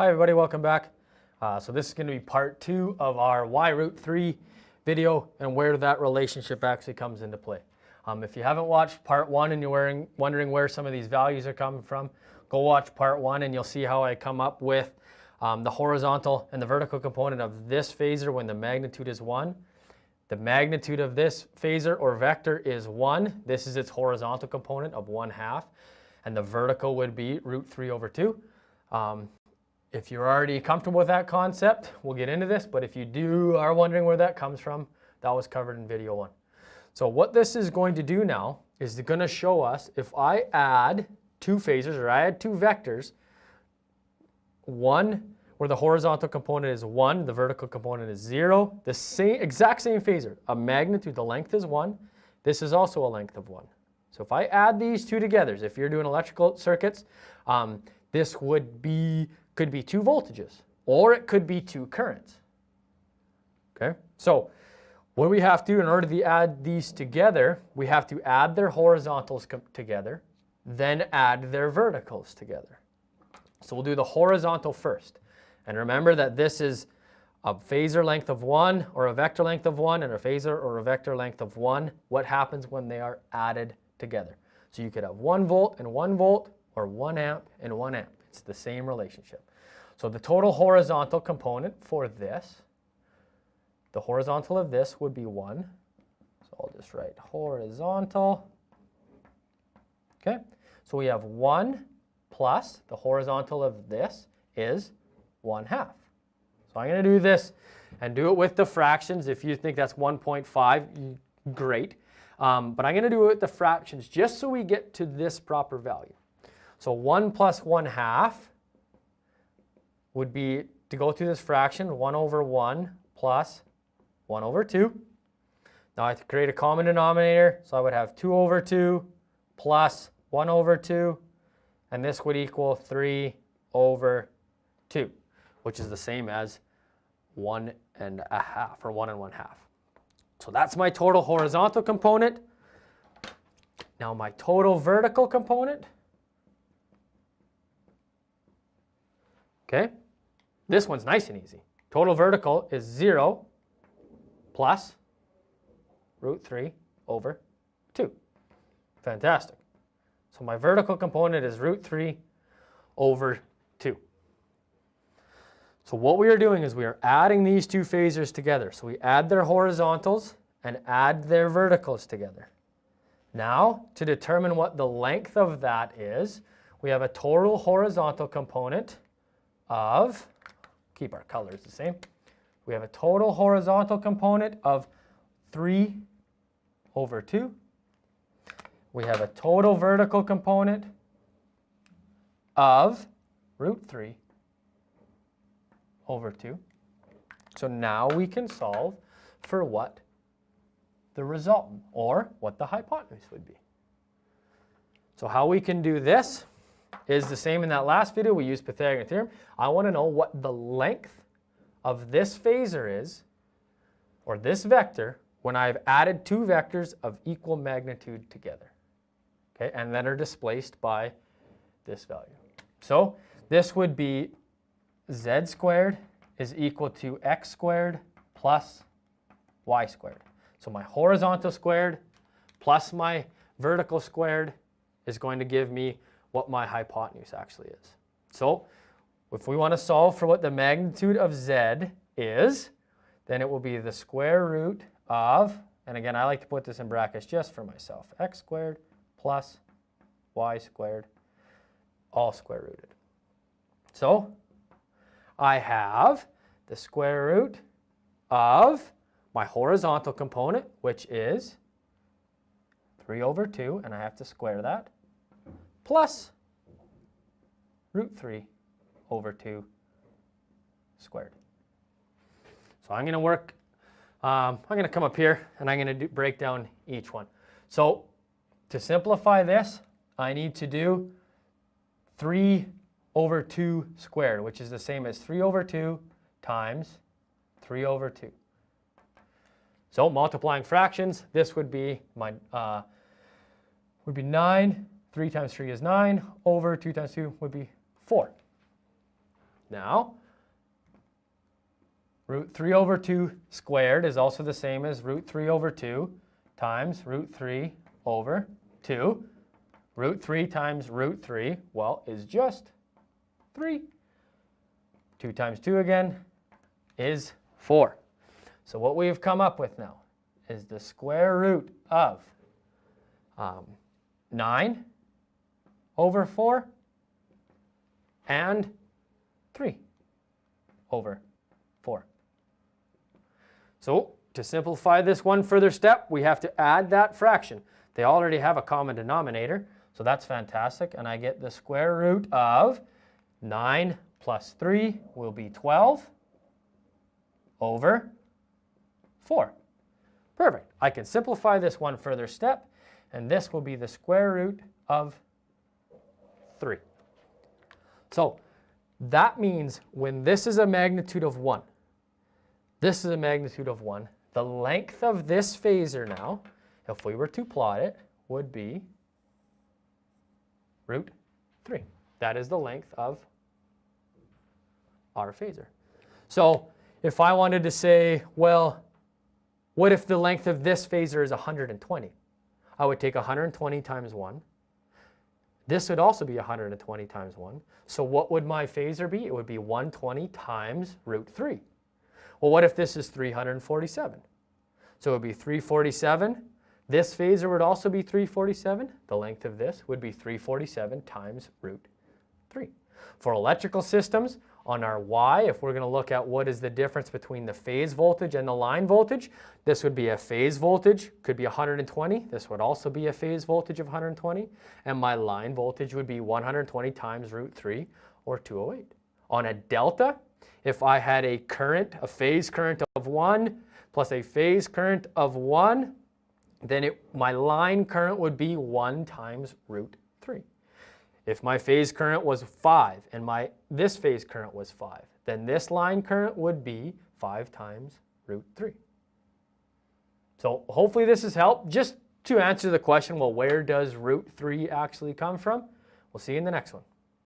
Hi everybody, welcome back. So this is going to be part 2 of our y root 3 video and where that relationship actually comes into play. If you haven't watched part 1 and you're wondering where some of these values are coming from, go watch part 1 and you'll see how I come up with the horizontal and the vertical component of this phasor when the magnitude is 1. The magnitude of this phasor or vector is 1. This is its horizontal component of 1/2. And the vertical would be root 3 over 2. If you're already comfortable with that concept, we'll get into this, but if you are wondering where that comes from, that was covered in video 1. So what this is going to do now is going to show us if I add two phasors or I add two vectors, one where the horizontal component is 1, the vertical component is 0, the exact same phasor, a magnitude, the length is 1, this is also a length of 1. So if I add these two together, if you're doing electrical circuits, this could be two voltages, or it could be two currents. Okay, so what we have to do in order to add these together, we have to add their horizontals together, then add their verticals together. So we'll do the horizontal first. And remember that this is a phasor length of 1, or a vector length of 1, and a phasor or a vector length of 1. What happens when they are added together? So you could have 1 volt and 1 volt, or 1 amp and 1 amp. It's the same relationship. So the total horizontal component for this, the horizontal of this would be 1. So I'll just write horizontal. Okay, so we have 1 plus the horizontal of this is 1/2. So I'm going to do this and do it with the fractions. If you think that's 1.5, great. But I'm going to do it with the fractions just so we get to this proper value. So 1 plus 1/2 would be, to go through this fraction, 1 over 1 plus 1 over 2. Now I have to create a common denominator, so I would have 2 over 2 plus 1 over 2, and this would equal 3 over 2, which is the same as 1 1/2, or 1 1/2. So that's my total horizontal component. Now my total vertical component, okay, this one's nice and easy. Total vertical is 0 plus root 3 over 2. Fantastic. So my vertical component is root 3 over 2. So what we are doing is we are adding these two phasors together. So we add their horizontals and add their verticals together. Now, to determine what the length of that is, we have a total horizontal component of, keep our colors the same, we have a total horizontal component of 3 over 2. We have a total vertical component of root 3 over 2. So now we can solve for what the resultant, or what the hypotenuse would be. So how we can do this is the same in that last video. We used Pythagorean theorem. I want to know what the length of this phasor is, or this vector, when I've added two vectors of equal magnitude together, okay, and that are displaced by this value. So this would be z squared is equal to x squared plus y squared. So my horizontal squared plus my vertical squared is going to give me what my hypotenuse actually is. So if we want to solve for what the magnitude of z is, then it will be the square root of, and again I like to put this in brackets just for myself, x squared plus y squared, all square rooted. So I have the square root of my horizontal component, which is 3 over 2, and I have to square that, plus root 3 over 2 squared. So I'm going to work, I'm going to come up here and I'm going to break down each one. So to simplify this, I need to do 3 over 2 squared, which is the same as 3 over 2 times 3 over 2. So multiplying fractions, this would be my 9. 3 times 3 is 9, over 2 times 2 would be 4. Now, root 3 over 2 squared is also the same as root 3 over 2 times root 3 over 2. Root 3 times root 3, well, is just 3. 2 times 2 again is 4. So what we've come up with now is the square root of 9 over 4 and 3 over 4. So to simplify this one further step, we have to add that fraction. They already have a common denominator, so that's fantastic. And I get the square root of 9 plus 3 will be 12 over 4. Perfect. I can simplify this one further step, and this will be the square root of 3. So that means when this is a magnitude of 1, this is a magnitude of 1, the length of this phasor now, if we were to plot it, would be root 3. That is the length of our phasor. So if I wanted to say, well, what if the length of this phasor is 120? I would take 120 times 1. This would also be 120 times 1. So what would my phasor be? It would be 120 times root 3. Well, what if this is 347? So it would be 347. This phasor would also be 347. The length of this would be 347 times root 3. For electrical systems, on our Y, if we're going to look at what is the difference between the phase voltage and the line voltage, this would be a phase voltage, could be 120. This would also be a phase voltage of 120. And my line voltage would be 120 times root 3, or 208. On a delta, if I had a current, a phase current of 1 plus a phase current of 1, then my line current would be 1 times root 3. If my phase current was 5 and this phase current was 5, then this line current would be 5 times root 3. So hopefully this has helped. Just to answer the question, well, where does root 3 actually come from? We'll see you in the next one.